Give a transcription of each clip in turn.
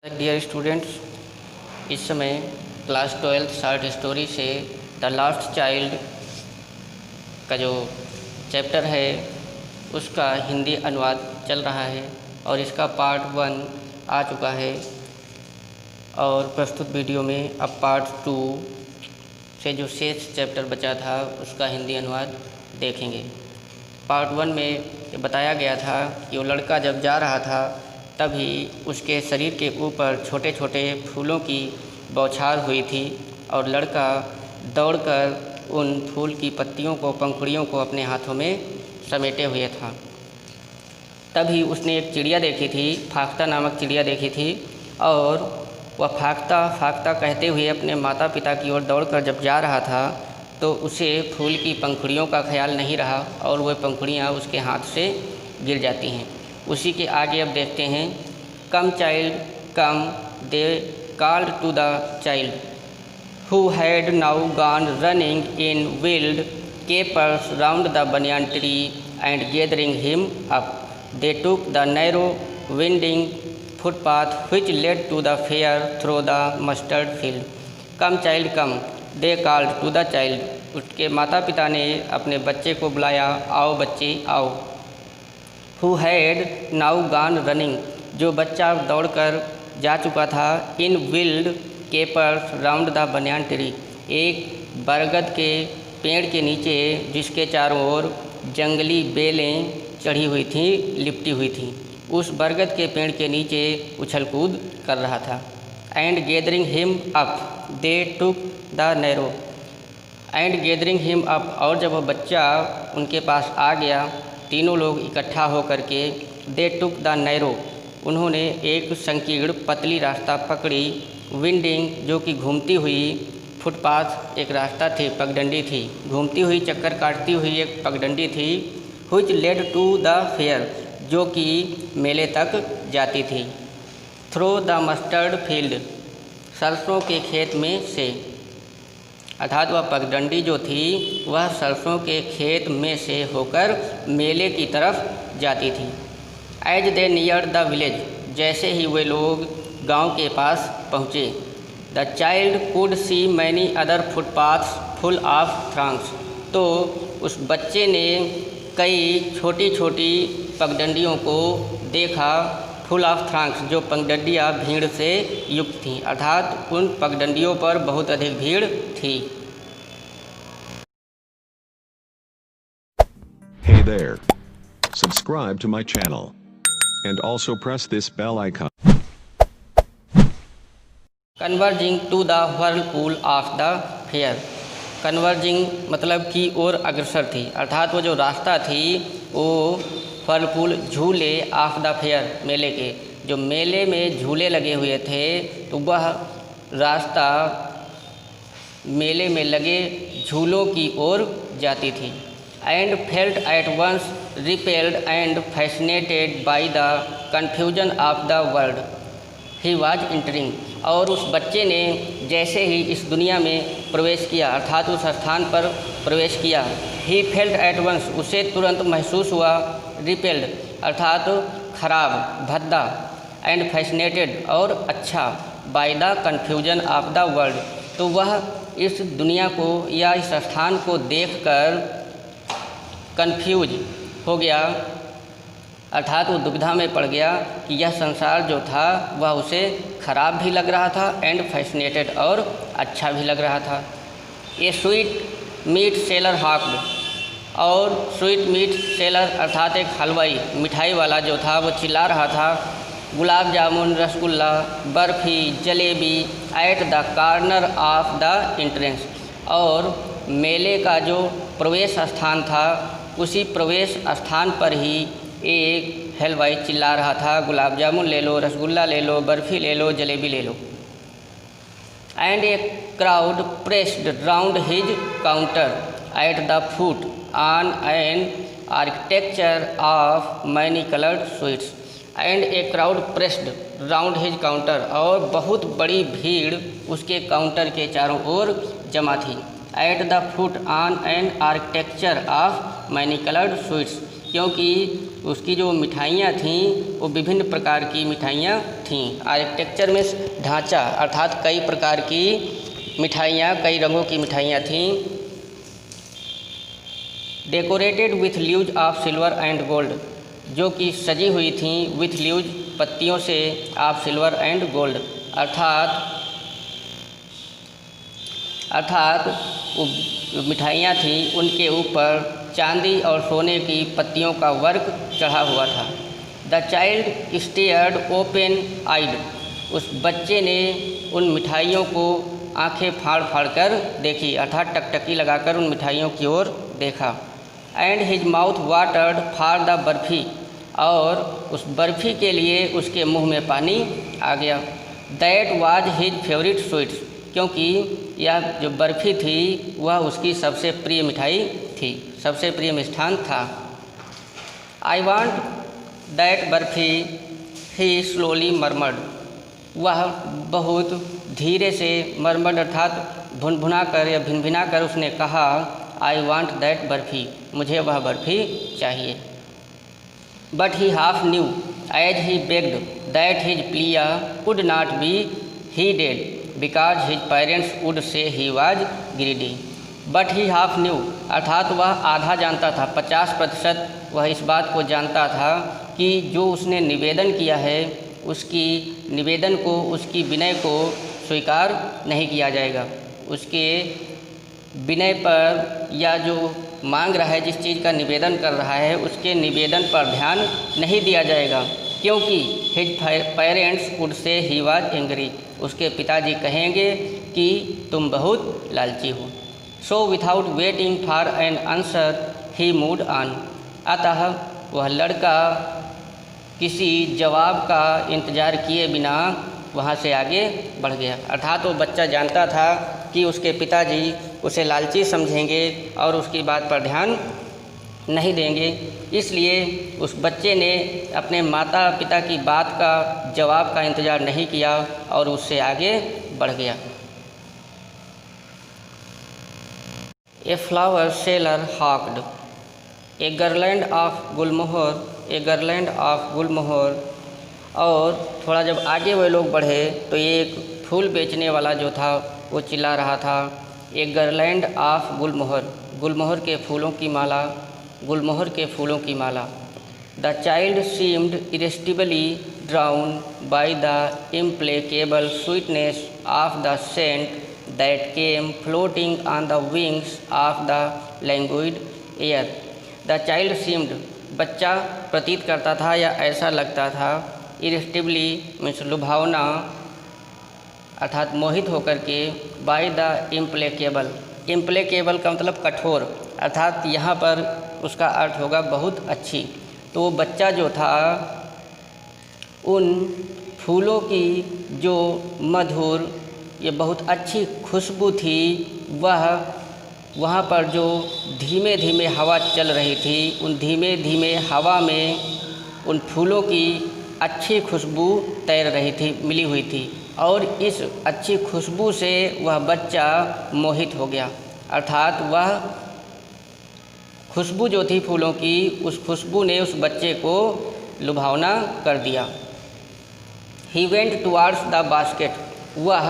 Dear students, इस समय class 12 short story से द लास्ट चाइल्ड का जो चैप्टर है उसका हिंदी अनुवाद चल रहा है और इसका पार्ट 1 आ चुका है और प्रस्तुत वीडियो में अब पार्ट 2 से जो शेष चैप्टर बचा था उसका हिंदी अनुवाद देखेंगे। पार्ट 1 में ये बताया गया था कि वो लड़का जब जा रहा था तभी उसके शरीर के ऊपर छोटे छोटे फूलों की बौछार हुई थी और लड़का दौड़कर उन फूल की पत्तियों को, पंखुड़ियों को अपने हाथों में समेटे हुए था। तभी उसने एक चिड़िया देखी थी, फाख्ता नामक चिड़िया देखी थी और वह फाख्ता फाख्ता कहते हुए अपने माता पिता की ओर दौड़कर जब जा रहा था तो उसे फूल की पंखुड़ियों का ख्याल नहीं रहा और वह पंखुड़ियाँ उसके हाथ से गिर जाती हैं। उसी के आगे अब देखते हैं, come child come, they called to the child who had now gone running in wild capers round the banyan tree and gathering him up, they took the narrow winding footpath which led to the fair through the mustard field. Come child come, they called to the child. उसके माता पिता ने अपने बच्चे को बुलाया, आओ बच्चे आओ। Who had now gone running, जो बच्चा दौड़कर जा चुका था, in wild capers round the banyan tree, एक बरगद के पेड़ के नीचे जिसके चारों ओर जंगली बेलें चढ़ी हुई थीं, लिपटी हुई थीं, उस बरगद के पेड़ के नीचे उछल कूद कर रहा था। And gathering him up they took the narrow, and gathering him up, और जब वह बच्चा उनके पास आ गया, तीनों लोग इकट्ठा होकर के दे टुक द नैरो, उन्होंने एक संकीर्ण पतली रास्ता पकड़ी, विंडिंग जो कि घूमती हुई, फुटपाथ एक रास्ता थी, पगडंडी थी, घूमती हुई चक्कर काटती हुई एक पगडंडी थी, which led to the fair, जो कि मेले तक जाती थी, थ्रू द मस्टर्ड फील्ड, सरसों के खेत में से, अर्थात वह पगडंडी जो थी वह सरसों के खेत में से होकर मेले की तरफ जाती थी। As they near the village, जैसे ही वे लोग गांव के पास पहुँचे, the child could see many other footpaths full of throngs, तो उस बच्चे ने कई छोटी छोटी पगडंडियों को देखा, फुल ऑफ थ्रॉन्ग्स, जो पगडंडियाँ भीड़ से युक्त थीं, अर्थात उन पगडंडियों पर बहुत अधिक भीड़ थी। Hey there. Subscribe to my channel and also press this bell icon. Converging to the whirlpool of the fair, converging मतलब की ओर अग्रसर थी, अर्थात वो जो रास्ता थी वो व्हर्लपूल झूले ऑफ द फेयर, मेले के, जो मेले में झूले लगे हुए थे तो वह रास्ता मेले में लगे झूलों की ओर जाती थी। And felt at once repelled and fascinated by the confusion of the world he was entering, और उस बच्चे ने जैसे ही इस दुनिया में प्रवेश किया, अर्थात उस स्थान पर प्रवेश किया, ही फेल्ट एट वंस, उसे तुरंत महसूस हुआ, रिपेल्ड अर्थात खराब, भद्दा, एंड फैसिनेटेड और अच्छा, by the confusion of the world, तो वह इस दुनिया को या इस स्थान को देखकर कन्फ्यूज हो गया, अर्थात वो दुविधा में पड़ गया कि यह संसार जो था वह उसे खराब भी लग रहा था एंड फैसिनेटेड और अच्छा भी लग रहा था। ये स्वीट मीट सेलर हॉक्ड, और स्वीट मीट सेलर अर्थात एक हलवाई, मिठाई वाला जो था वो चिल्ला रहा था, gulab jamun, rasgulla, barfi, jalebi at the corner of the entrance, और मेले का जो प्रवेश स्थान था उसी प्रवेश स्थान पर ही एक हलवाई चिल्ला रहा था, गुलाब जामुन ले लो, रसगुल्ला ले लो, बर्फ़ी ले लो, जलेबी ले लो। And a crowd pressed round his counter at the foot on an architecture of many coloured sweets, and a crowd pressed round his counter, और बहुत बड़ी भीड़ उसके काउंटर के चारों ओर जमा थी। Eight the foot on an architecture of many coloured sweets, क्योंकि उसकी जो मिठाइयाँ थीं वो विभिन्न प्रकार की मिठाइयाँ थीं। आर्किटेक्चर में ढांचा अर्थात कई प्रकार की मिठाइयाँ, कई रंगों की मिठाइयाँ थीं। Decorated with leaves of silver and gold, जो कि सजी हुई थीं विथ लीव्स पत्तियों से ऑफ सिल्वर एंड गोल्ड, अर्थात वो मिठाइयाँ थीं उनके ऊपर चांदी और सोने की पत्तियों का वर्क चढ़ा हुआ था। द चाइल्ड स्टेयर्ड ओपन आइड, उस बच्चे ने उन मिठाइयों को आंखें फाड़ फाड़ कर देखी, अर्थात टकटकी लगाकर उन मिठाइयों की ओर देखा। And his mouth watered for the barfi, और उस बर्फ़ी के लिए उसके मुंह में पानी आ गया। That was his favourite sweets, क्योंकि यह जो बर्फ़ी थी वह उसकी सबसे प्रिय मिठाई थी, सबसे प्रिय मिष्ठान था। I want that barfi, he slowly murmured, वह बहुत धीरे से मरमर्ड अर्थात भुनभुना कर या भिनभिना कर उसने कहा, आई वॉन्ट दैट बर्फ़ी, मुझे वह बर्फ़ी चाहिए। But he half knew as he begged that his plea would not be heeded because his parents would say he was greedy. But he half knew, अर्थात वह आधा जानता था, 50% वह इस बात को जानता था कि जो उसने निवेदन किया है उसकी निवेदन को, उसकी विनय को स्वीकार नहीं किया जाएगा। उसके विनय पर या जो मांग रहा है, जिस चीज़ का निवेदन कर रहा है, उसके निवेदन पर ध्यान नहीं दिया जाएगा, क्योंकि his parents would say he was angry, उसके पिताजी कहेंगे कि तुम बहुत लालची हो। So without waiting for an answer he moved on, अतः वह लड़का किसी जवाब का इंतज़ार किए बिना वहाँ से आगे बढ़ गया। अर्थात वो बच्चा जानता था कि उसके पिताजी उसे लालची समझेंगे और उसकी बात पर ध्यान नहीं देंगे, इसलिए उस बच्चे ने अपने माता पिता की बात का जवाब का इंतज़ार नहीं किया और उससे आगे बढ़ गया। A flower seller hawked a garland of gulmohar, a garland of gulmohar, और थोड़ा जब आगे वे लोग बढ़े तो एक फूल बेचने वाला जो था वो चिल्ला रहा था, ए गर्लैंड ऑफ गुलमोहर, गुलमोहर के फूलों की माला, गुलमोहर के फूलों की माला। The child seemed irresistibly drawn by the implacable sweetness of the scent that came floating on the wings of the languid air. The child seemed, बच्चा प्रतीत करता था या ऐसा लगता था, इरेस्टिबली मीन्स लुभावना अर्थात मोहित होकर के, बाय द इम्प्लेकेबल, इम्प्लेकेबल का मतलब कठोर, अर्थात यहाँ पर उसका अर्थ होगा बहुत अच्छी। तो वो बच्चा जो था उन फूलों की जो मधुर ये बहुत अच्छी खुशबू थी, वह वहाँ पर जो धीमे धीमे हवा चल रही थी, उन धीमे धीमे हवा में उन फूलों की अच्छी खुशबू तैर रही थी, मिली हुई थी, और इस अच्छी खुशबू से वह बच्चा मोहित हो गया। अर्थात वह खुशबू जो थी फूलों की, उस खुशबू ने उस बच्चे को लुभावना कर दिया। He went towards the basket, वह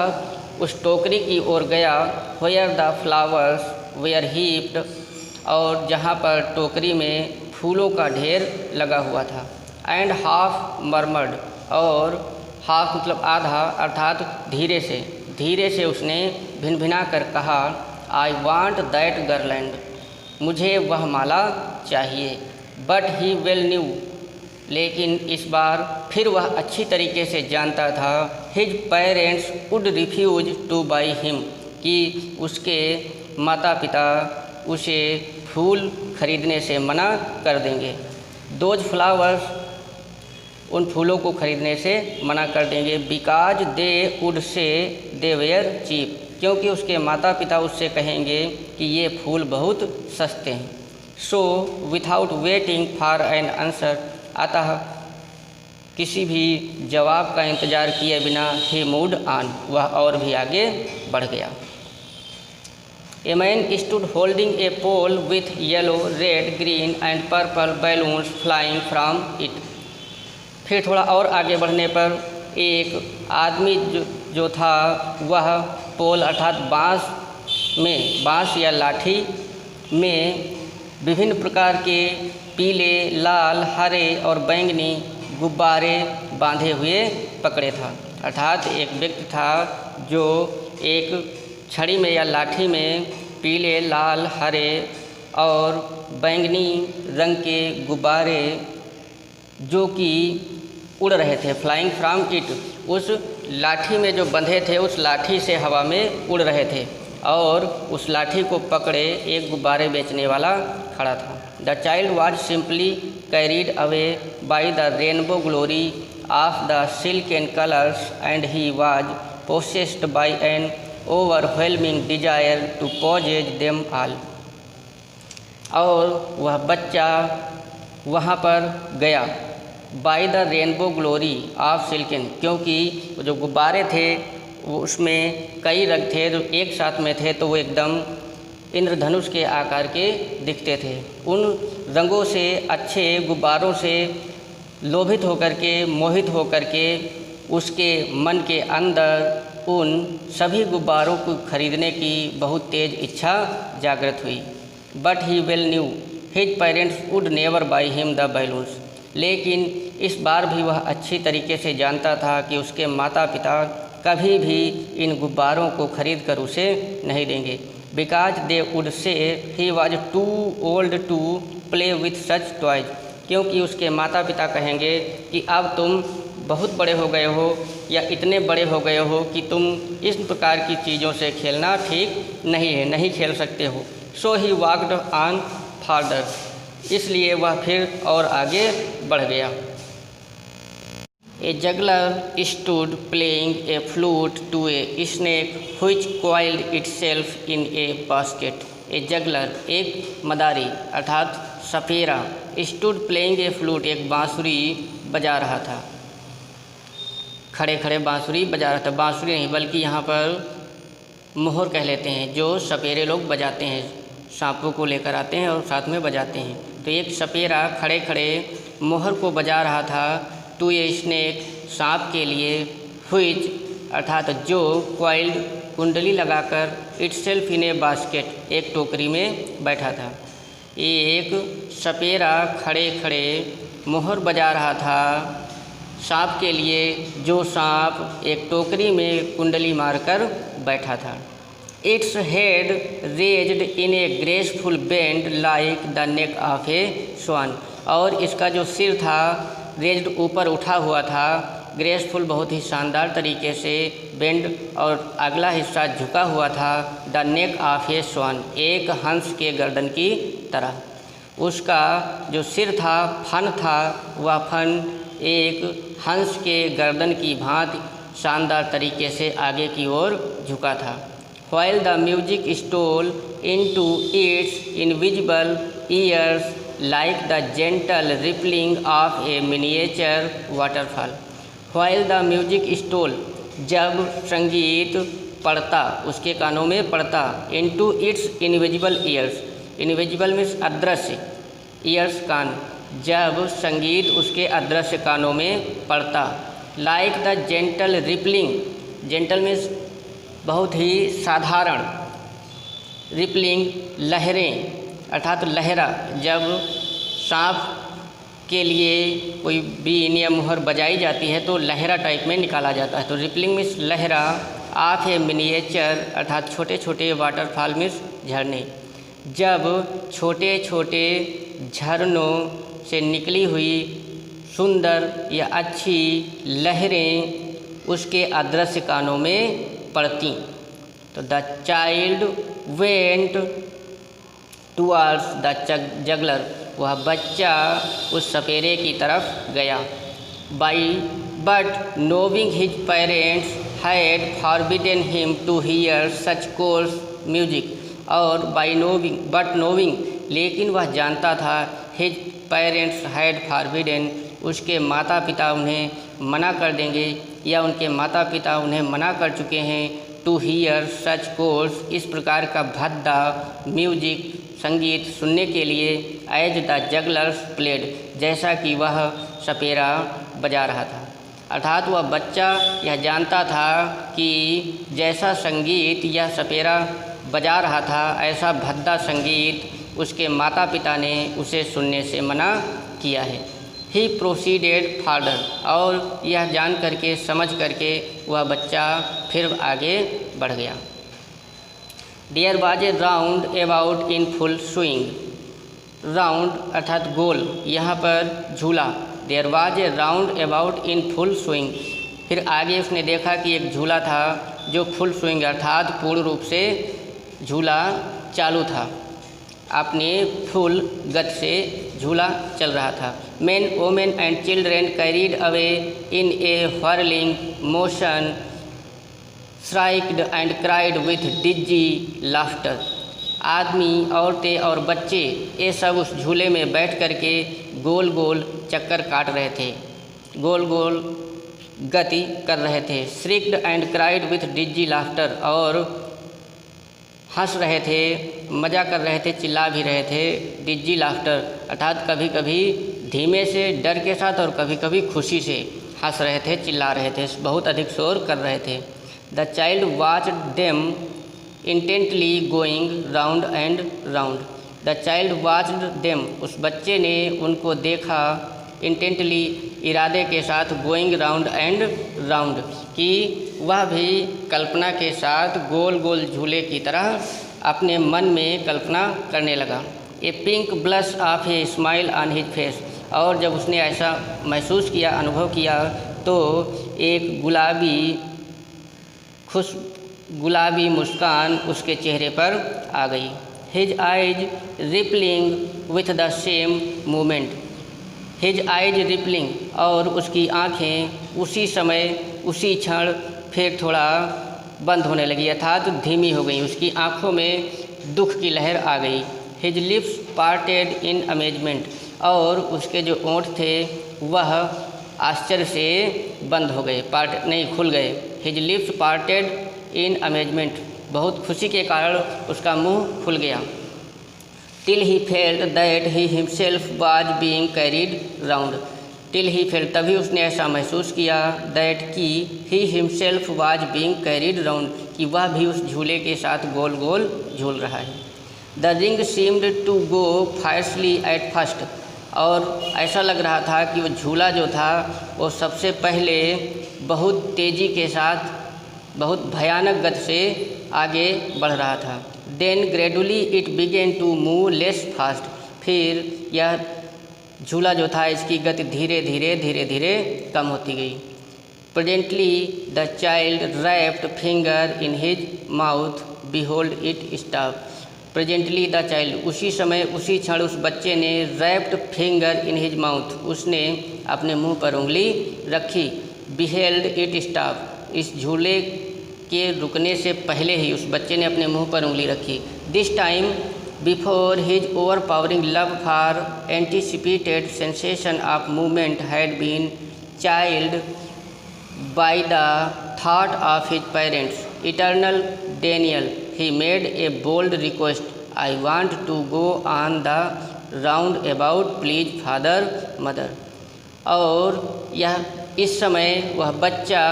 उस टोकरी की ओर गया, where the flowers were heaped, और जहाँ पर टोकरी में फूलों का ढेर लगा हुआ था। एंड हाफ मरमर्ड, और हाफ मतलब आधा, अर्थात धीरे से उसने भिनभिना कर कहा, आई वांट दैट गर्लैंड, मुझे वह माला चाहिए। बट ही वेल न्यू, लेकिन इस बार फिर वह अच्छी तरीके से जानता था, his parents would refuse to buy him, कि उसके माता पिता उसे फूल खरीदने से मना कर देंगे। दोज फ्लावर्स, उन फूलों को खरीदने से मना कर देंगे। बिकॉज दे वुड से दे वेयर चीप, क्योंकि उसके माता पिता उससे कहेंगे कि ये फूल बहुत सस्ते हैं। So without waiting for an answer, अतः किसी भी जवाब का इंतज़ार किए बिना ही मूव्ड ऑन, वह और भी आगे बढ़ गया। A man stood holding a pole with yellow, red, green and purple balloons flying from it. फिर थोड़ा और आगे बढ़ने पर एक आदमी जो था वह पोल अर्थात बाँस या लाठी में विभिन्न प्रकार के पीले, लाल, हरे और बैंगनी गुब्बारे बांधे हुए पकड़े था। अर्थात एक व्यक्ति था जो एक छड़ी में या लाठी में पीले, लाल, हरे और बैंगनी रंग के गुब्बारे जो कि उड़ रहे थे, फ्लाइंग फ्रॉम इट, उस लाठी में जो बंधे थे उस लाठी से हवा में उड़ रहे थे और उस लाठी को पकड़े एक गुब्बारे बेचने वाला खड़ा था। The child was simply carried away by the rainbow glory of the silk and colours and he was possessed by an overwhelming desire to possess them all. और वह बच्चा वहाँ पर गया by the rainbow glory of silken, क्योंकि जो गुब्बारे थे वो उसमें कई रंग थे, जो एक साथ में थे तो वो एकदम इंद्रधनुष के आकार के दिखते थे। उन रंगों से, अच्छे गुब्बारों से लोभित होकर के, मोहित होकर के उसके मन के अंदर उन सभी गुब्बारों को खरीदने की बहुत तेज़ इच्छा जागृत हुई। But he well new his parents would never by him the balloons. लेकिन इस बार भी वह अच्छी तरीके से जानता था कि उसके माता पिता कभी भी इन गुब्बारों को खरीद कर उसे नहीं देंगे। Because they would say he was too old to play with such toys, क्योंकि उसके माता पिता कहेंगे कि अब तुम बहुत बड़े हो गए हो या इतने बड़े हो गए हो कि तुम इस प्रकार की चीज़ों से खेलना ठीक नहीं है, नहीं खेल सकते हो। So he walked on farther, इसलिए वह फिर और आगे बढ़ गया। A juggler stood playing a flute to a snake which coiled itself in a basket. A juggler एक मदारी अर्थात सपेरा, स्टूड प्लेइंग ए फ्लूट एक बांसुरी बजा रहा था, खड़े खड़े बांसुरी बजा रहा था। बांसुरी नहीं बल्कि यहाँ पर मोहर कह लेते हैं, जो सपेरे लोग बजाते हैं, सांपों को लेकर आते हैं और साथ में बजाते हैं। तो एक सपेरा खड़े खड़े मोहर को बजा रहा था टू ए स्नेक, सांप के लिए, व्हिच अर्थात जो, कॉइल्ड कुंडली लगाकर, इटसेल्फ इन ए बास्केट एक टोकरी में बैठा था। एक सपेरा खड़े खड़े मोहर बजा रहा था सांप के लिए, जो सांप एक टोकरी में कुंडली मारकर बैठा था। Its head raised in a graceful bend like the neck of a swan, और इसका जो सिर था रेज्ड ऊपर उठा हुआ था, ग्रेसफुल बहुत ही शानदार तरीके से, बेंड और अगला हिस्सा झुका हुआ था, द नेक ऑफ ए स्वान एक हंस के गर्दन की तरह। उसका जो सिर था, फन था, वह फन एक हंस के गर्दन की भांति शानदार तरीके से आगे की ओर झुका था। While the music stole into its invisible ears like the gentle rippling of a miniature waterfall. While the music stole, जब संगीत पड़ता, उसके कानों में पड़ता, into its invisible ears, invisible means अदृश्य, ears कान, जब संगीत उसके अदृश्य कानों में पड़ता, like the gentle rippling, gentle means बहुत ही साधारण, रिपलिंग लहरें अर्थात लहरा, जब सांप के लिए कोई बीन या मुहर बजाई जाती है तो लहरा टाइप में निकाला जाता है। तो रिपलिंग मीन्स लहरा, ऑफ ए मिनिएचर अर्थात छोटे छोटे, वाटरफॉल मीन्स झरने, जब छोटे छोटे झरनों से निकली हुई सुंदर या अच्छी लहरें उसके अदृश्य कानों में पड़ती। तो the child went towards the juggler, वह बच्चा उस सपेरे की तरफ गया। But knowing his parents had forbidden him to hear such coarse music, और बट नोविंग लेकिन वह जानता था, हिज पेरेंट्स हैड फॉरबिडन उसके माता पिता उन्हें मना कर देंगे या उनके माता पिता उन्हें मना कर चुके हैं, टू हीयर सच कोर्स, इस प्रकार का भद्दा म्यूजिक संगीत सुनने के लिए, एज द जगलर्स प्लेड, जैसा कि वह सपेरा बजा रहा था। अर्थात वह बच्चा यह जानता था कि जैसा संगीत यह सपेरा बजा रहा था ऐसा भद्दा संगीत उसके माता पिता ने उसे सुनने से मना किया है। ही प्रोसीडेड फार्दर, और यह जान करके समझ करके वह बच्चा फिर आगे बढ़ गया। There was a roundabout in full swing, round अर्थात गोल, यहाँ पर झूला। There was a roundabout in full swing, फिर आगे उसने देखा कि एक झूला था जो फुल स्विंग अर्थात पूर्ण रूप से झूला चालू था, अपने फुल गति से झूला चल रहा था। Men women and children carried away in a whirling motion, shrieked and cried with dizzy laughter, आदमी, औरतें और बच्चे ये सब उस झूले में बैठ करके गोल गोल चक्कर काट रहे थे, गोल गोल गति कर रहे थे। श्रिक्ड and cried with dizzy laughter, और हंस रहे थे, मज़ा कर रहे थे, चिल्ला भी रहे थे। डिज्जी लाफ्टर अर्थात कभी कभी धीमे से डर के साथ और कभी कभी खुशी से हंस रहे थे, चिल्ला रहे थे, बहुत अधिक शोर कर रहे थे। The child watched them intently going round and round, the child watched them, उस बच्चे ने उनको देखा, इंटेंटली इरादे के साथ, गोइंग राउंड एंड राउंड, कि वह भी कल्पना के साथ गोल गोल झूले की तरह अपने मन में कल्पना करने लगा। A pink blush of a smile on his face, और जब उसने ऐसा महसूस किया, अनुभव किया, तो एक गुलाबी मुस्कान उसके चेहरे पर आ गई। His eyes rippling with the same movement, his eyes rippling, और उसकी आँखें उसी समय उसी क्षण फिर थोड़ा बंद होने लगी, अर्थात धीमी हो गई, उसकी आँखों में दुख की लहर आ गई। His lips parted in amazement, और उसके जो ओंठ थे वह आश्चर्य से बंद हो गए, खुल गए। His lips parted in amazement, बहुत खुशी के कारण उसका मुंह खुल गया। Till he felt that he himself was being carried round, till he felt, तभी उसने ऐसा महसूस किया, दैट कि he himself was being carried round, कि वह भी उस झूले के साथ गोल गोल झूल रहा है। The ring seemed to go fiercely at first, और ऐसा लग रहा था कि वो झूला जो था वो सबसे पहले बहुत तेज़ी के साथ, बहुत भयानक गति से आगे बढ़ रहा था। Then gradually it began to move less fast, फिर यह झूला जो था इसकी गति धीरे धीरे कम होती गई। Presently the child wrapped finger in his mouth, behold it stop, presently the child, उसी समय उसी क्षण उस बच्चे ने wrapped finger in his mouth, उसने अपने मुंह पर उंगली रखी। बिहेल्ड इट स्टॉप, इस झूले के रुकने से पहले ही उस बच्चे ने अपने मुंह पर उंगली रखी। This time before his overpowering love for anticipated sensation of movement had been child by the thought of his parents eternal denial, he made a bold request, I want to go on the round about, please father mother, और यह इस समय वह बच्चा,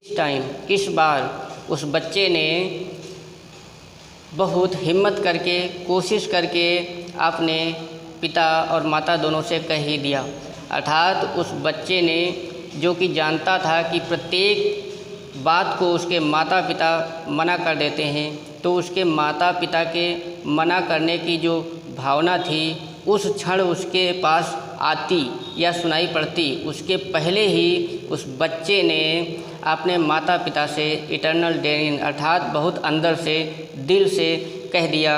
इस time, इस बार उस बच्चे ने बहुत हिम्मत करके, कोशिश करके अपने पिता और माता दोनों से कह ही दिया, अर्थात उस बच्चे ने जो कि जानता था कि प्रत्येक बात को उसके माता पिता मना कर देते हैं, तो उसके माता पिता के मना करने की जो भावना थी उस क्षण उसके पास आती या सुनाई पड़ती, उसके पहले ही उस बच्चे ने अपने माता पिता से इटर्नल डेनियन अर्थात बहुत अंदर से, दिल से कह दिया।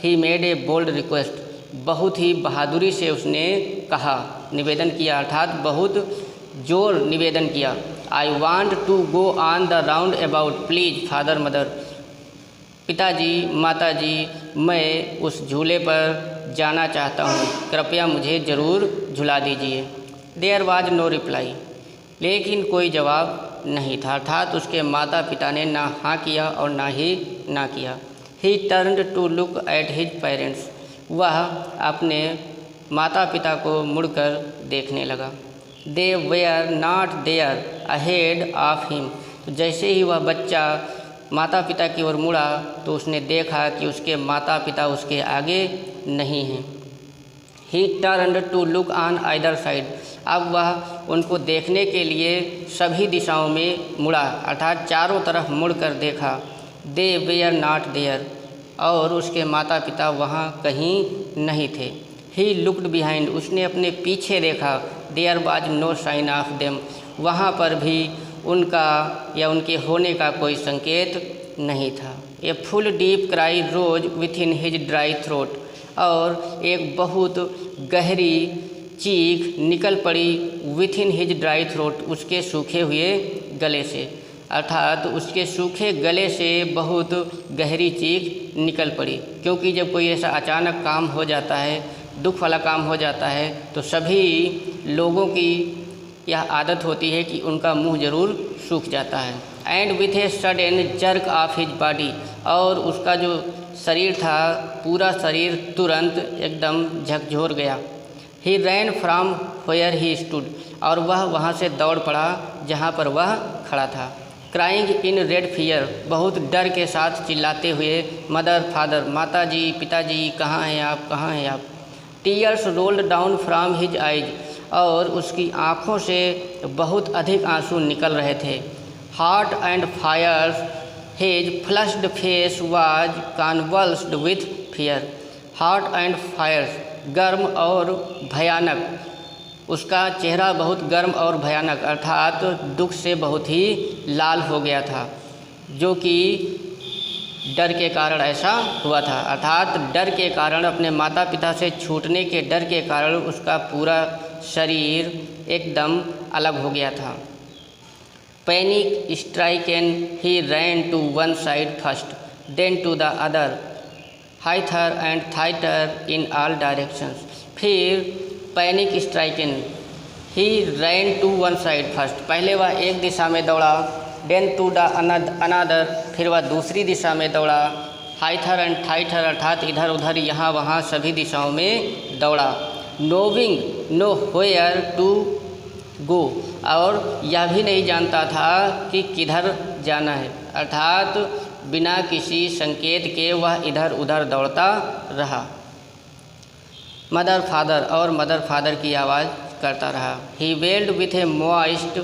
He made a bold request, बहुत ही बहादुरी से उसने कहा, निवेदन किया, अर्थात बहुत जोर निवेदन किया। I want to go on the roundabout, please father mother, पिताजी माताजी, मैं उस झूले पर जाना चाहता हूँ, कृपया मुझे ज़रूर झुला दीजिए। देयर वाज नो रिप्लाई, लेकिन कोई जवाब नहीं था, अर्थात उसके माता पिता ने ना हाँ किया और ना ही ना किया। He turned to look at his parents, वह अपने माता पिता को मुड़कर देखने लगा। They were not there ahead of him, तो जैसे ही वह बच्चा माता पिता की ओर मुड़ा तो उसने देखा कि उसके माता पिता उसके आगे नहीं हैं। He turned to look on either side, अब वह उनको देखने के लिए सभी दिशाओं में मुड़ा, अर्थात चारों तरफ मुड़कर देखा। दे वेयर नॉट देयर, और उसके माता पिता वहाँ कहीं नहीं थे। ही लुक्ड बिहाइंड, उसने अपने पीछे देखा। There was no sign of them, वहाँ पर भी उनका या उनके होने का कोई संकेत नहीं था। A full deep cry rose within his dry throat, और एक बहुत गहरी चीख निकल पड़ी within his dry throat, उसके सूखे हुए गले से, अर्थात उसके सूखे गले से बहुत गहरी चीख निकल पड़ी। क्योंकि जब कोई ऐसा अचानक काम हो जाता है, दुख वाला काम हो जाता है, तो सभी लोगों की यह आदत होती है कि उनका मुंह जरूर सूख जाता है। And with a sudden jerk of his body, और उसका जो शरीर था, पूरा शरीर तुरंत एकदम झकझोर गया। He ran from where he stood, और वह वहाँ से दौड़ पड़ा जहाँ पर वह खड़ा था। क्राइंग इन रेड फियर, बहुत डर के साथ चिल्लाते हुए, मदर फादर, माता जी पिताजी कहाँ हैं आप, कहाँ हैं आप। Tears rolled down from his eyes, और उसकी आँखों से बहुत अधिक आंसू निकल रहे थे। Hot and fierce his flushed face was convulsed with fear, hot and fierce, गर्म और भयानक, उसका चेहरा बहुत गर्म और भयानक, अर्थात दुख से बहुत ही लाल हो गया था, जो कि डर के कारण ऐसा हुआ था, अर्थात डर के कारण, अपने माता पिता से छूटने के डर के कारण उसका पूरा शरीर एकदम अलग हो गया था। Panic stricken he ran to one side first, then to the other, hither and thither in all directions. फिर panic stricken he ran to one side first, पहले वह एक दिशा में दौड़ा, देन टू द अनदर, फिर वह दूसरी दिशा में दौड़ा, हाइथर एंड थाइथर, अर्थात इधर उधर यहाँ वहाँ सभी दिशाओं में दौड़ा। Knowing no where to go, और यह भी नहीं जानता था कि किधर जाना है, अर्थात बिना किसी संकेत के वह इधर उधर दौड़ता रहा। मदर फादर, और मदर फादर की आवाज़ करता रहा। He wailed with a moist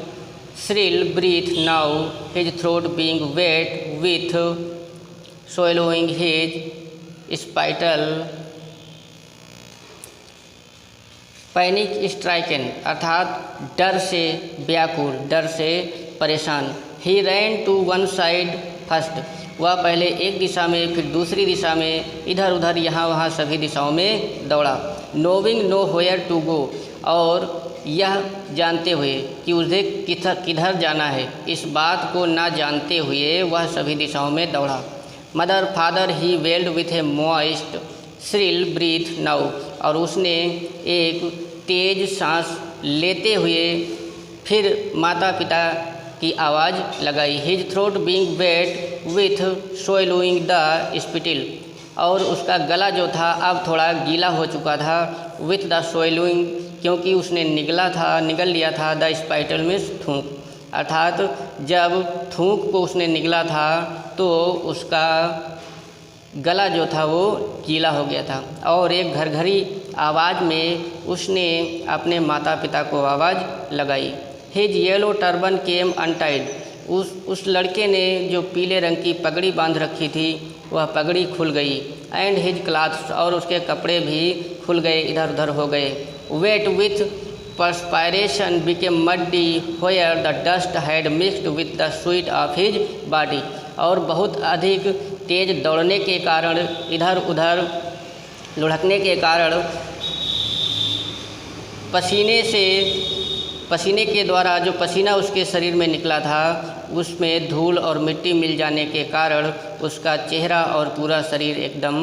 shrill breath, now his throat being wet with swallowing his spittle. Panic stricken, अर्थात डर से व्याकुल, डर से परेशान। He ran to one side first, वह पहले एक दिशा में फिर दूसरी दिशा में, इधर उधर यहाँ वहाँ सभी दिशाओं में दौड़ा। Knowing no where to go, और यह जानते हुए कि उसे किधर जाना है, इस बात को ना जानते हुए वह सभी दिशाओं में दौड़ा। Mother father he wailed with a moist shrill breath now, और उसने एक तेज सांस लेते हुए फिर माता पिता की आवाज़ लगाई। His throat being wet with swallowing the spittle, और उसका गला जो था अब थोड़ा गीला हो चुका था, विथ द swallowing, क्योंकि उसने निगल लिया था, द स्पाइटल में थूक, अर्थात जब थूक को उसने निगला था तो उसका गला जो था वो गीला हो गया था। और एक घरघरी आवाज़ में उसने अपने माता पिता को आवाज़ लगाई। हिज येलो टर्बन केम अनटाइड, उस लड़के ने जो पीले रंग की पगड़ी बांध रखी थी वह पगड़ी खुल गई। एंड हिज क्लॉथ्स, और उसके कपड़े भी खुल गए, इधर उधर हो गए। Wet with perspiration became muddy where the dust had mixed with the sweat of his body, और बहुत अधिक तेज दौड़ने के कारण, इधर उधर लुढ़कने के कारण पसीने के द्वारा जो पसीना उसके शरीर में निकला था उसमें धूल और मिट्टी मिल जाने के कारण उसका चेहरा और पूरा शरीर एकदम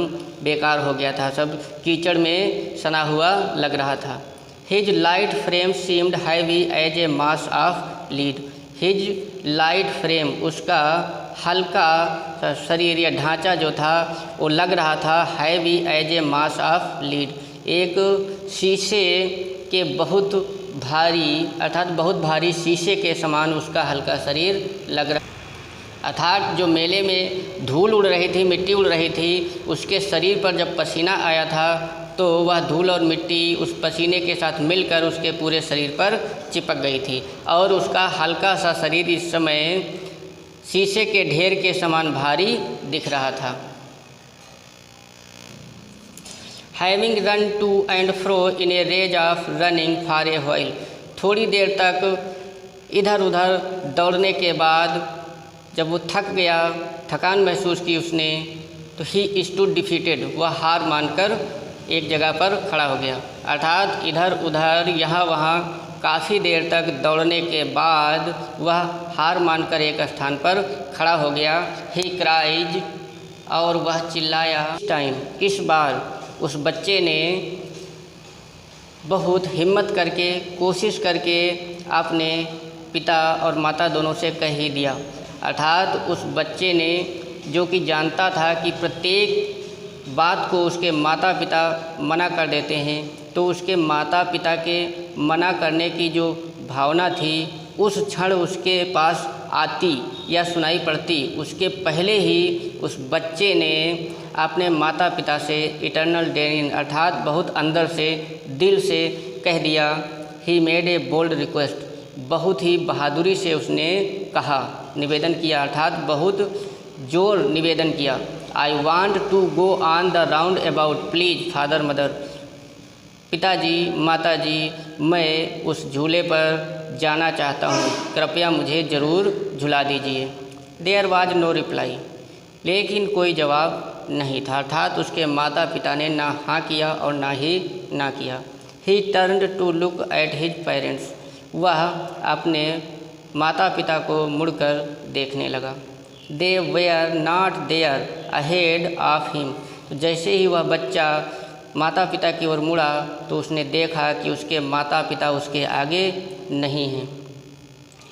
बेकार हो गया था, सब कीचड़ में सना हुआ लग रहा था। His light frame seemed heavy as a mass of lead, his light frame, उसका हल्का शरीर या ढांचा जो था वो लग रहा था heavy as a mass of lead, एक शीशे के बहुत भारी अर्थात बहुत भारी शीशे के समान उसका हल्का शरीर लग रहा। अर्थात जो मेले में धूल उड़ रही थी, मिट्टी उड़ रही थी, उसके शरीर पर जब पसीना आया था तो वह धूल और मिट्टी उस पसीने के साथ मिलकर उसके पूरे शरीर पर चिपक गई थी और उसका हल्का सा शरीर इस समय शीशे के ढेर के समान भारी दिख रहा था। Having run to and fro in a rage of running for a while, थोड़ी देर तक इधर उधर दौड़ने के बाद जब वो थक गया, थकान महसूस की उसने, तो ही स्टूड डिफीटेड, वह हार मानकर एक जगह पर खड़ा हो गया। अर्थात इधर उधर यहाँ वहाँ काफ़ी देर तक दौड़ने के बाद वह हार मानकर एक स्थान पर खड़ा हो गया। ही क्राइज, और वह चिल्लाया। टाइम, इस बार उस बच्चे ने बहुत हिम्मत करके, कोशिश करके अपने पिता और माता दोनों से कह ही दिया। अर्थात उस बच्चे ने, जो कि जानता था कि प्रत्येक बात को उसके माता पिता मना कर देते हैं, तो उसके माता पिता के मना करने की जो भावना थी उस क्षण उसके पास आती या सुनाई पड़ती, उसके पहले ही उस बच्चे ने अपने माता पिता से इटर्नल डेरिन अर्थात बहुत अंदर से, दिल से कह दिया। He made a bold request, बहुत ही बहादुरी से उसने कहा, निवेदन किया, अर्थात बहुत जोर निवेदन किया। I want to go on the roundabout please father mother, पिताजी माताजी, मैं उस झूले पर जाना चाहता हूँ, कृपया मुझे ज़रूर झुला दीजिए। देयर वाज नो रिप्लाई, लेकिन कोई जवाब नहीं था। अर्थात उसके माता पिता ने ना हाँ किया और ना ही ना किया। He turned to look at his parents, वह अपने माता पिता को मुड़कर देखने लगा। They were not there ahead of him, तो जैसे ही वह बच्चा माता पिता की ओर मुड़ा तो उसने देखा कि उसके माता पिता उसके आगे नहीं हैं।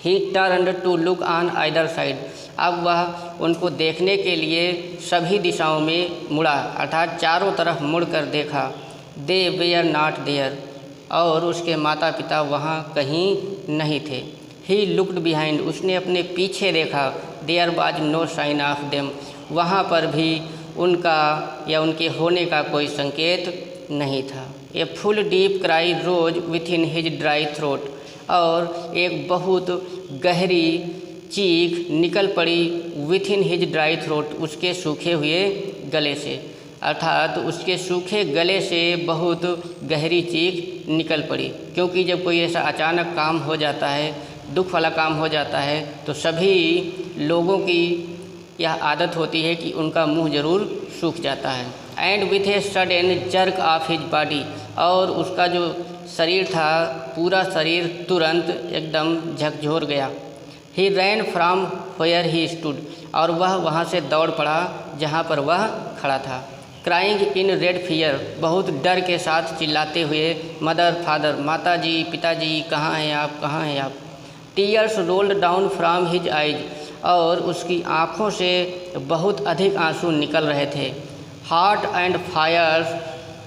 He turned to look on either side, अब वह उनको देखने के लिए सभी दिशाओं में मुड़ा, अर्थात चारों तरफ मुड़कर देखा। दे वेयर नॉट देयर, और उसके माता पिता वहाँ कहीं नहीं थे। ही लुक्ड बिहाइंड, उसने अपने पीछे देखा। There was no sign of them, वहाँ पर भी उनका या उनके होने का कोई संकेत नहीं था। A full deep cry rose within his dry throat, और एक बहुत गहरी चीख निकल पड़ी within his dry throat, उसके सूखे हुए गले से, अर्थात उसके सूखे गले से बहुत गहरी चीख निकल पड़ी। क्योंकि जब कोई ऐसा अचानक काम हो जाता है, दुख वाला काम हो जाता है, तो सभी लोगों की यह आदत होती है कि उनका मुंह ज़रूर सूख जाता है। And with a sudden jerk of his body, और उसका जो शरीर था, पूरा शरीर तुरंत एकदम झकझोर गया। He ran from where he stood, और वह वहाँ से दौड़ पड़ा जहाँ पर वह खड़ा था। क्राइंग इन रेड फियर, बहुत डर के साथ चिल्लाते हुए, मदर फादर, माता जी पिताजी, कहाँ हैं आप, कहाँ हैं आप। Tears rolled down from his eyes, और उसकी आँखों से बहुत अधिक आंसू निकल रहे थे। Hot and fierce,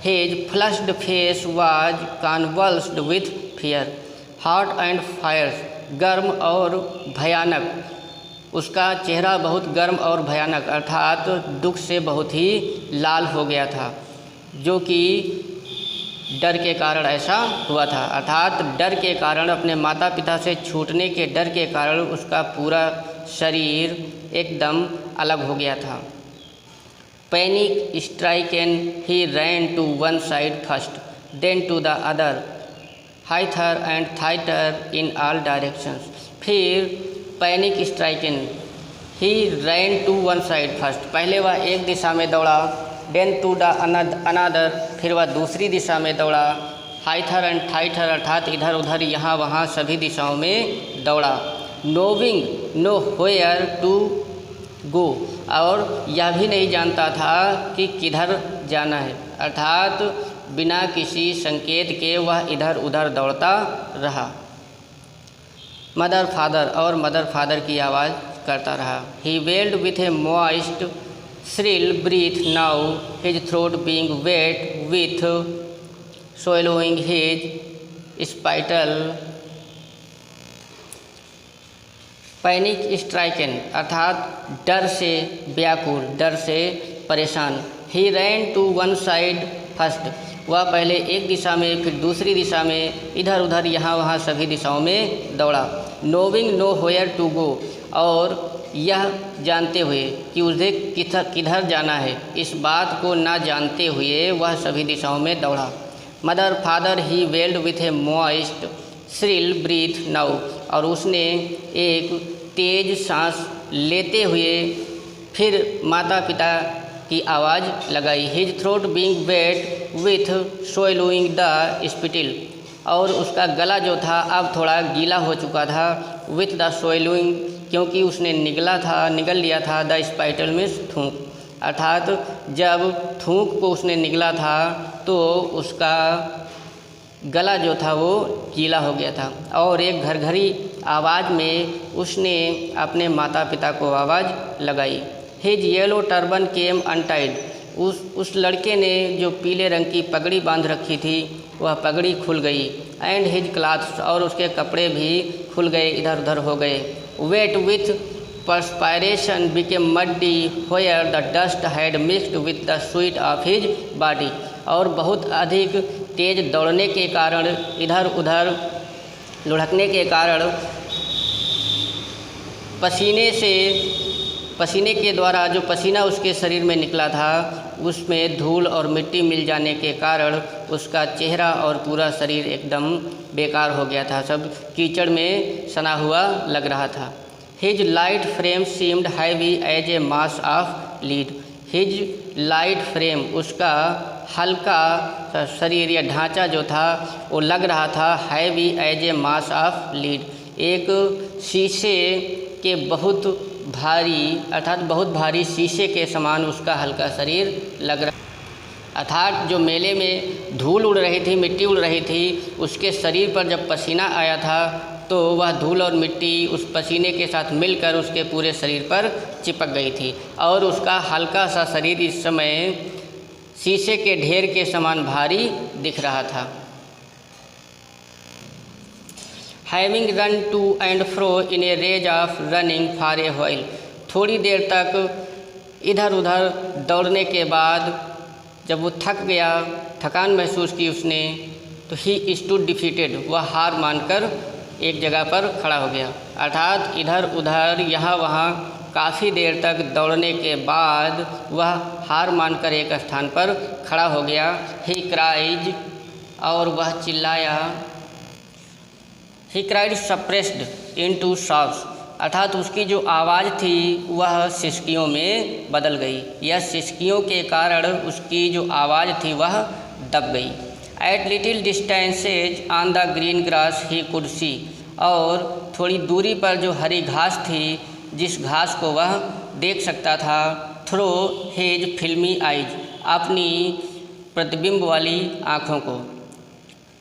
his flushed face was convulsed with fear. Hot and fierce, गर्म और भयानक, उसका चेहरा बहुत गर्म और भयानक, अर्थात दुख से बहुत ही लाल हो गया था, जो कि डर के कारण ऐसा हुआ था। अर्थात डर के कारण, अपने माता पिता से छूटने के डर के कारण उसका पूरा शरीर एकदम अलग हो गया था। Panic stricken he ran to one side first, then to the other, hither and thither in all directions. फिर panic stricken, he ran to one side first, पहले वह एक दिशा में दौड़ा, देन टू द अनदर, फिर वह दूसरी दिशा में दौड़ा, हाइथर एंड थाइथर, अर्थात इधर उधर यहाँ वहाँ सभी दिशाओं में दौड़ा। Knowing no where to go, और यह भी नहीं जानता था कि किधर जाना है, अर्थात बिना किसी संकेत के वह इधर उधर दौड़ता रहा। मदर फादर और मदर फादर की आवाज़ करता रहा। He wailed with a moist shrill breath now his throat being wet with swallowing his spittle panic stricken अर्थात डर से व्याकुल, डर से परेशान। He ran to one side first, वह पहले एक दिशा में फिर दूसरी दिशा में इधर उधर यहाँ वहाँ सभी दिशाओं में दौड़ा। Knowing no where to go, और यह जानते हुए कि उसे किधर जाना है, इस बात को ना जानते हुए वह सभी दिशाओं में दौड़ा। Mother father he wailed with a moist shrill breath now, और उसने एक तेज सांस लेते हुए फिर माता पिता की आवाज़ लगाई। His throat being wet with swallowing the spittle, और उसका गला जो था अब थोड़ा गीला हो चुका था। विथ द swallowing, क्योंकि उसने निगल लिया था द स्पाइटल में थूक, अर्थात जब थूक को उसने निगला था तो उसका गला जो था वो गीला हो गया था। और एक घरघरी आवाज़ में उसने अपने माता पिता को आवाज़ लगाई। हिज येलो टर्बन केम अनटाइड, उस लड़के ने जो पीले रंग की पगड़ी बांध रखी थी वह पगड़ी खुल गई। एंड हिज क्लॉथ्स, और उसके कपड़े भी खुल गए, इधर उधर हो गए। Wet with perspiration became muddy where the dust had mixed with the sweat of his body, और बहुत अधिक तेज दौड़ने के कारण, इधर उधर लुढ़कने के कारण पसीने के द्वारा जो पसीना उसके शरीर में निकला था उसमें धूल और मिट्टी मिल जाने के कारण उसका चेहरा और पूरा शरीर एकदम बेकार हो गया था, सब कीचड़ में सना हुआ लग रहा था। His light frame seemed heavy as a mass of lead, his light frame, उसका हल्का शरीर या ढांचा जो था वो लग रहा था heavy as a mass of lead, एक शीशे के बहुत भारी, अर्थात बहुत भारी शीशे के समान उसका हल्का शरीर लग रहा। अर्थात जो मेले में धूल उड़ रही थी, मिट्टी उड़ रही थी, उसके शरीर पर जब पसीना आया था तो वह धूल और मिट्टी उस पसीने के साथ मिलकर उसके पूरे शरीर पर चिपक गई थी, और उसका हल्का सा शरीर इस समय शीशे के ढेर के समान भारी दिख रहा था। Having run to and fro in a rage of running for a while, थोड़ी देर तक इधर उधर दौड़ने के बाद जब वो थक गया, थकान महसूस की उसने, तो ही स्टूड डिफीटेड, वह हार मानकर एक जगह पर खड़ा हो गया। अर्थात इधर उधर यहाँ वहाँ काफ़ी देर तक दौड़ने के बाद वह हार मानकर एक स्थान पर खड़ा हो गया। ही क्राइज, और वह चिल्लाया। ही क्राइड सप्रेस्ड इनटू सॉब्स, अर्थात उसकी जो आवाज़ थी वह सिसकियों में बदल गई, या सिसकियों के कारण उसकी जो आवाज़ थी वह दब गई। At little distances on the green grass he could see, और थोड़ी दूरी पर जो हरी घास थी जिस घास को वह देख सकता था, थ्रो हिज फिल्मी आइज, अपनी प्रतिबिंब वाली आँखों को।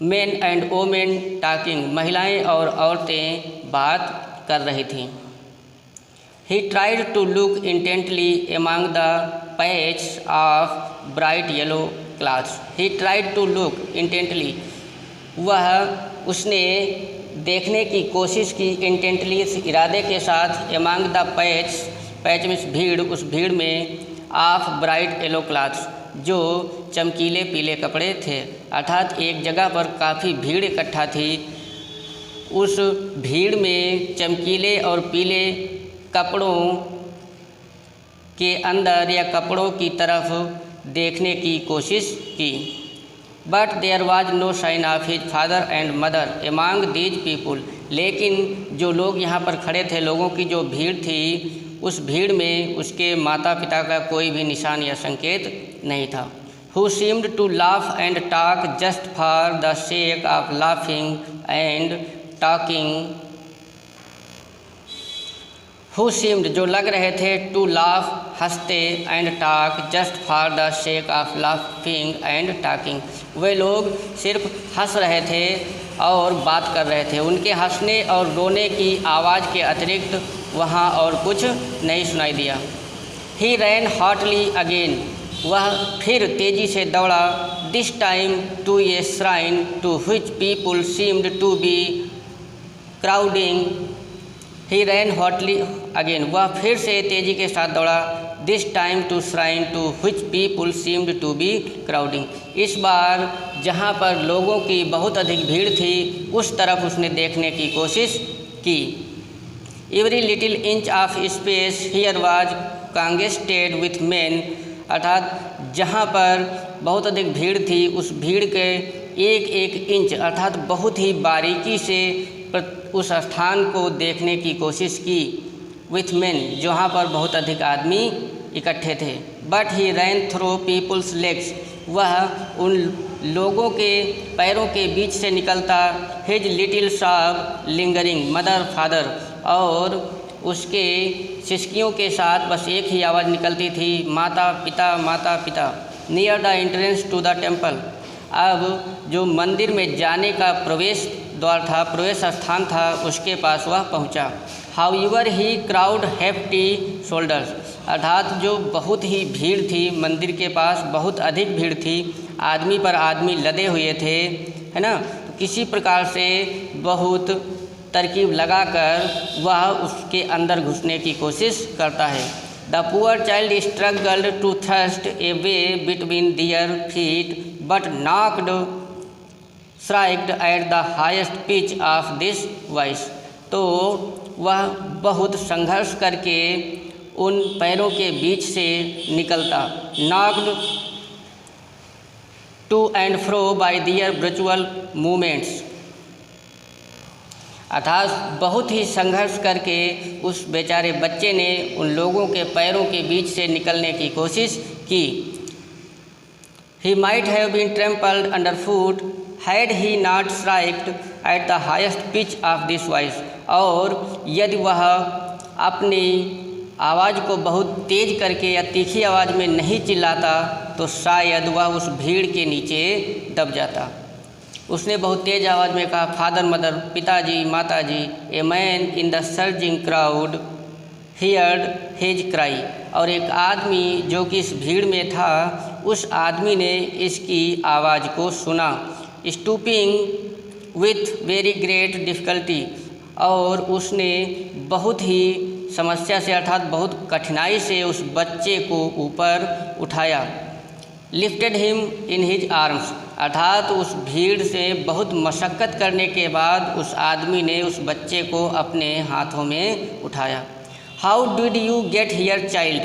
मेन एंड वोमेन टॉकिंग, महिलाएं और औरतें बात कर रही थीं। He tried to look intently among the patch of bright yellow clothes, he tried to look intently, उसने देखने की कोशिश की, इंटेंटली इस इरादे के साथ, एमंग द पैच में भीड़, उस भीड़ में, ऑफ ब्राइट येलो क्लॉथ्स, जो चमकीले पीले कपड़े थे। अर्थात एक जगह पर काफ़ी भीड़ इकट्ठा थी, उस भीड़ में चमकीले और पीले कपड़ों के अंदर या कपड़ों की तरफ देखने की कोशिश की। But there was no sign of his father and mother among these people, लेकिन जो लोग यहाँ पर खड़े थे, लोगों की जो भीड़ थी, उस भीड़ में उसके माता पिता का कोई भी निशान या संकेत नहीं था। Who seemed to laugh and talk just for the sake of laughing and talking, who seemed जो लग रहे थे टू लाफ हंसते and talk just for the sake of laughing and talking. वे लोग सिर्फ हंस रहे थे और बात कर रहे थे। उनके हंसने और रोने की आवाज़ के अतिरिक्त वहाँ और कुछ नहीं सुनाई दिया। ही रैन हॉटली अगेन, वह फिर तेज़ी से दौड़ा। This time to a shrine to which people seemed to be crowding. He ran hotly again, वह फिर से तेज़ी के साथ दौड़ा। This time to shrine to which people seemed to be crowding. इस बार जहाँ पर लोगों की बहुत अधिक भीड़ थी उस तरफ उसने देखने की कोशिश की। Every little inch of space here was congested with man, अर्थात जहाँ पर बहुत अधिक भीड़ थी उस भीड़ के एक एक इंच अर्थात बहुत ही बारीकी से उस स्थान को देखने की कोशिश की। विथ मैन, जहाँ पर बहुत अधिक आदमी इकट्ठे थे। But he ran through people's legs, वह उन लोगों के पैरों के बीच से निकलता। His little sob lingering mother father, और उसके सिसकियों के साथ बस एक ही आवाज़ निकलती थी, माता पिता माता पिता। Near the entrance to the temple, अब जो मंदिर में जाने का प्रवेश द्वार था, प्रवेश स्थान था, उसके पास वह पहुंचा। हाउएवर ही क्राउड हैप्टी शोल्डर्स, अर्थात जो बहुत ही भीड़ थी, मंदिर के पास बहुत अधिक भीड़ थी, आदमी पर आदमी लदे हुए थे, है ना। तो किसी प्रकार से बहुत तरकीब लगाकर वह उसके अंदर घुसने की कोशिश करता है। The poor child struggled to thrust a way between their feet but knocked striked at the highest pitch of this voice. तो वह बहुत संघर्ष करके उन पैरों के बीच से निकलता। Knocked to and fro by their brutal movements, अर्थात बहुत ही संघर्ष करके उस बेचारे बच्चे ने उन लोगों के पैरों के बीच से निकलने की कोशिश की। He might have been trampled under foot had he not striked at the highest pitch of this voice, और यदि वह अपनी आवाज़ को बहुत तेज़ करके या तीखी आवाज़ में नहीं चिल्लाता तो शायद वह उस भीड़ के नीचे दब जाता। उसने बहुत तेज़ आवाज़ में कहा, फादर मदर, पिताजी माताजी। A man in the surging crowd heard his cry, और एक आदमी जो कि इस भीड़ में था उस आदमी ने इसकी आवाज़ को सुना। Stooping with very great difficulty, और उसने बहुत ही समस्या से अर्थात बहुत कठिनाई से उस बच्चे को ऊपर उठाया। Lifted him in his arms, अर्थात उस भीड़ से बहुत मशक्क़त करने के बाद उस आदमी ने उस बच्चे को अपने हाथों में उठाया। How did you get here child,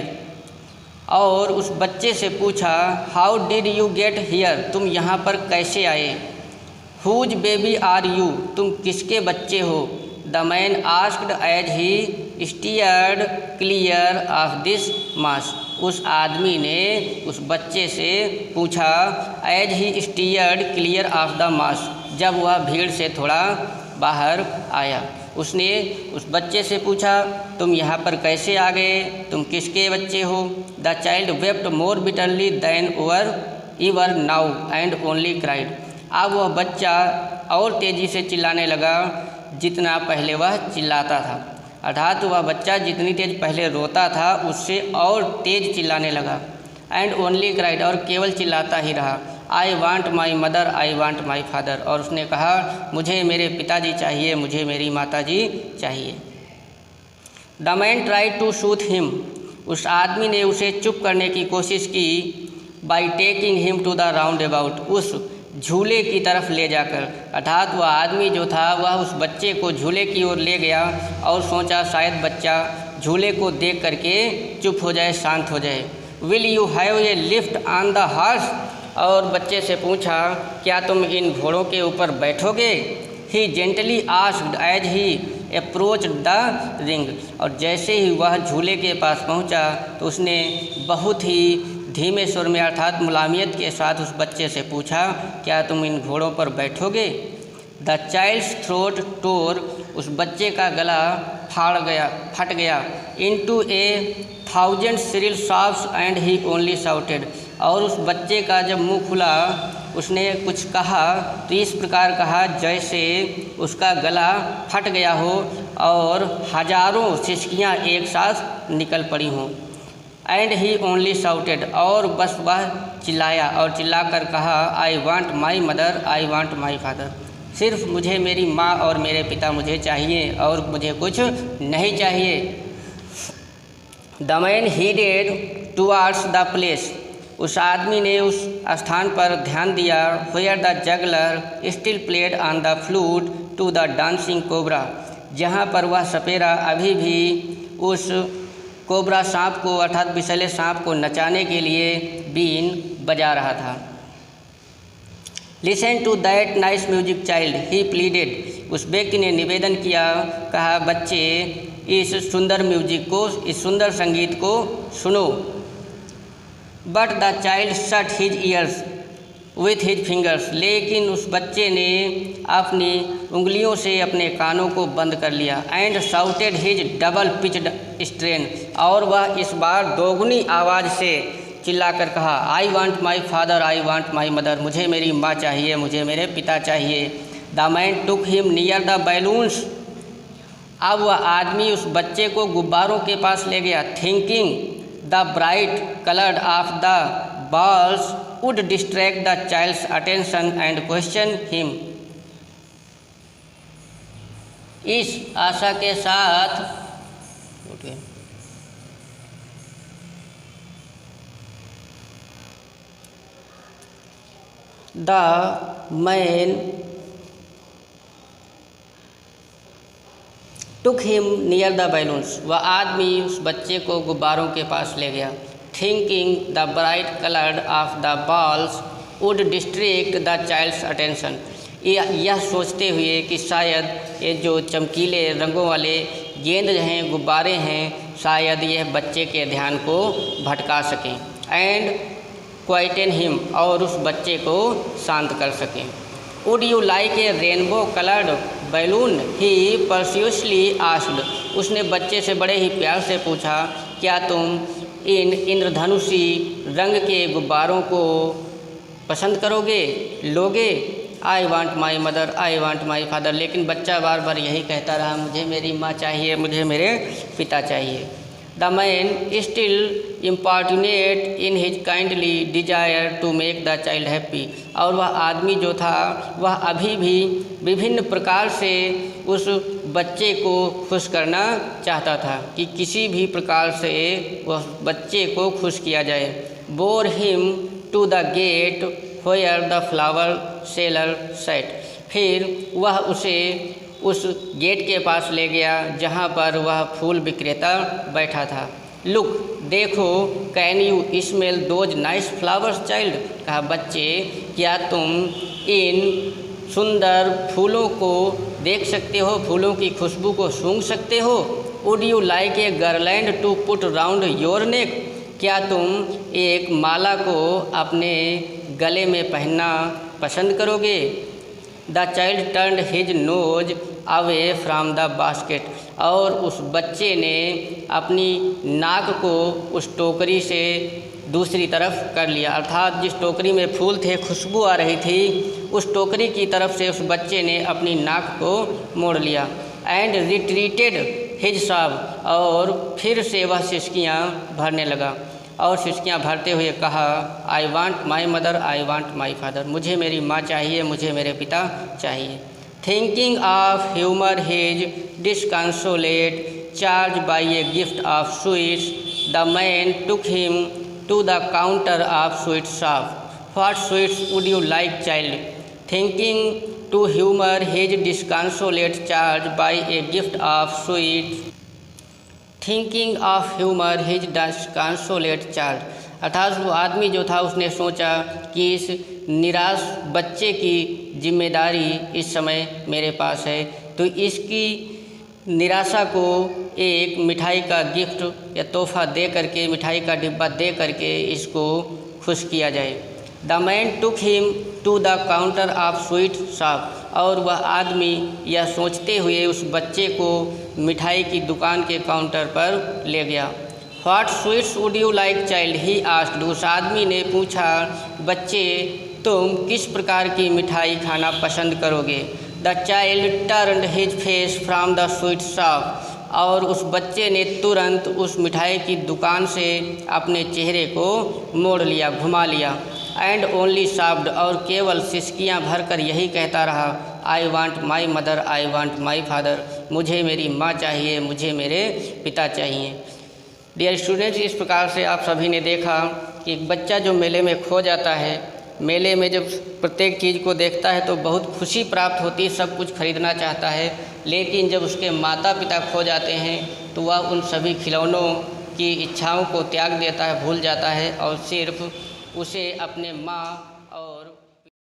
और उस बच्चे से पूछा, how did you get here, तुम यहाँ पर कैसे आए। हुज बेबी आर यू, तुम किसके बच्चे हो। The man asked as he steered clear of this mass, उस आदमी ने उस बच्चे से पूछा as he steered clear of the mass, जब वह भीड़ से थोड़ा बाहर आया। उसने उस बच्चे से पूछा, तुम यहाँ पर कैसे आ गए, तुम किसके बच्चे हो। The child wept more bitterly than ever now and only cried, अब वह बच्चा और तेज़ी से चिल्लाने लगा जितना पहले वह चिल्लाता था, अर्थात वह बच्चा जितनी तेज़ पहले रोता था उससे और तेज़ चिल्लाने लगा। एंड ओनली क्राइड, और केवल चिल्लाता ही रहा। आई want my mother, I want my father, और उसने कहा मुझे मेरे पिताजी चाहिए, मुझे मेरी माताजी चाहिए। The man try to soothe him, उस आदमी ने उसे चुप करने की कोशिश की। By taking him to the roundabout, उस झूले की तरफ ले जाकर, अर्थात वह आदमी जो था वह उस बच्चे को झूले की ओर ले गया और सोचा शायद बच्चा झूले को देख करके चुप हो जाए, शांत हो जाए। Will you have a lift on the horse, और बच्चे से पूछा क्या तुम इन घोड़ों के ऊपर बैठोगे। He gently asked as he approach the ring, और जैसे ही वह झूले के पास पहुंचा तो उसने बहुत ही धीमे सुर में अर्थात मुलायमियत के साथ उस बच्चे से पूछा क्या तुम इन घोड़ों पर बैठोगे। द चाइल्ड्स थ्रोट टोर, उस बच्चे का गला फट गया into 1,000 shrill sobs and he only shouted। और उस बच्चे का जब मुंह खुला उसने कुछ कहा तो इस प्रकार कहा जैसे उसका गला फट गया हो और हजारों सिसकियाँ एक साथ निकल पड़ी हों। एंड ही ओनली शाउटेड, और बस वह चिल्लाया और चिल्लाकर कहा I want my mother, I want my father. सिर्फ मुझे मेरी माँ और मेरे पिता मुझे चाहिए और मुझे कुछ नहीं चाहिए। The man headed towards the place, उस आदमी ने उस स्थान पर ध्यान दिया where the juggler still played on the flute to the dancing cobra, जहाँ पर वह सपेरा अभी भी उस कोबरा सांप को अर्थात विषैले सांप को नचाने के लिए बीन बजा रहा था। Listen to that nice music child he pleaded, उस व्यक्ति ने निवेदन किया, कहा बच्चे इस सुंदर म्यूजिक को, इस सुंदर संगीत को सुनो। But the child shut his years with his fingers, लेकिन उस बच्चे ने अपनी उंगलियों से अपने कानों को बंद कर लिया। And shouted his double pitched strain, और वह इस बार दोगुनी आवाज़ से चिल्लाकर कहा I want my father, I want my mother, मुझे मेरी माँ चाहिए, मुझे मेरे पिता चाहिए। The man took him near the balloons, अब वह आदमी उस बच्चे को गुब्बारों के पास ले गया। Thinking the bright coloured of the balls would distract the child's attention and question him। इस आशा के साथ the man took him near the balloons, वह आदमी उस बच्चे को गुब्बारों के पास ले गया। Thinking the bright coloured of the balls would distract the child's attention, यह सोचते हुए कि शायद ये जो चमकीले रंगों वाले गेंद हैं, गुब्बारे हैं, शायद यह बच्चे के ध्यान को भटका सकें। एंड क्वाइटन हिम, और उस बच्चे को शांत कर सकें। Would you like a rainbow coloured balloon he persuasively asked, उसने बच्चे से बड़े ही प्यार से पूछा क्या तुम इन इंद्रधनुषी रंग के गुब्बारों को पसंद करोगे, लोगे। आई want my mother, I want my father, लेकिन बच्चा बार बार यही कहता रहा मुझे मेरी माँ चाहिए, मुझे मेरे पिता चाहिए। The man still importunate in his kindly desire to make the child happy, और वह आदमी जो था वह अभी भी विभिन्न प्रकार से उस बच्चे को खुश करना चाहता था कि किसी भी प्रकार से वह बच्चे को खुश किया जाए। Bore him to the gate where the flower seller sat, फिर वह उसे उस गेट के पास ले गया जहाँ पर वह फूल विक्रेता बैठा था। लुक, देखो, can you smell those nice flowers child, कहा बच्चे क्या तुम इन सुंदर फूलों को देख सकते हो, फूलों की खुशबू को सूंघ सकते हो। Would you like a garland to put round your neck, क्या तुम एक माला को अपने गले में पहनना पसंद करोगे। The child turned his nose away from the basket, और उस बच्चे ने अपनी नाक को उस टोकरी से दूसरी तरफ कर लिया, अर्थात जिस टोकरी में फूल थे, खुशबू आ रही थी, उस टोकरी की तरफ से उस बच्चे ने अपनी नाक को मोड़ लिया। एंड रिट्रीटेड हिज सॉब, और फिर से वह सिसकियाँ भरने लगा और सिसकियाँ भरते हुए कहा I want my mother, I want my father, मुझे मेरी माँ चाहिए, मुझे मेरे पिता चाहिए। Thinking of humour his disconsolate charge by a gift of sweets, the man took him to the counter of sweet shop. What sweets would you like child, thinking to humour his disconsolate charge by a gift of sweets, thinking of humour his disconsolate charge, अर्थात वो आदमी जो था उसने सोचा कि इस निराश बच्चे की जिम्मेदारी इस समय मेरे पास है, तो इसकी निराशा को एक मिठाई का गिफ्ट या तोहफा दे करके, मिठाई का डिब्बा दे करके इसको खुश किया जाए। The man took him to the counter of sweet shop, और वह आदमी यह सोचते हुए उस बच्चे को मिठाई की दुकान के काउंटर पर ले गया। What sweets would you like child, he asked. उस आदमी ने पूछा, बच्चे तुम किस प्रकार की मिठाई खाना पसंद करोगे। The child turned his face from the sweet shop, और उस बच्चे ने तुरंत उस मिठाई की दुकान से अपने चेहरे को मोड़ लिया, घुमा लिया। एंड ओनली सॉफ्ट, और केवल सिसकियाँ भरकर यही कहता रहा, आई want my mother, I want my father. मुझे मेरी माँ चाहिए, मुझे मेरे पिता चाहिए। डियर स्टूडेंट्स, इस प्रकार से आप सभी ने देखा कि एक बच्चा जो मेले में खो जाता है, मेले में जब प्रत्येक चीज़ को देखता है तो बहुत खुशी प्राप्त होती है, सब कुछ खरीदना चाहता है, लेकिन जब उसके माता पिता खो जाते हैं तो वह उन सभी खिलौनों की इच्छाओं को त्याग देता है, भूल जाता है और सिर्फ उसे अपने माँ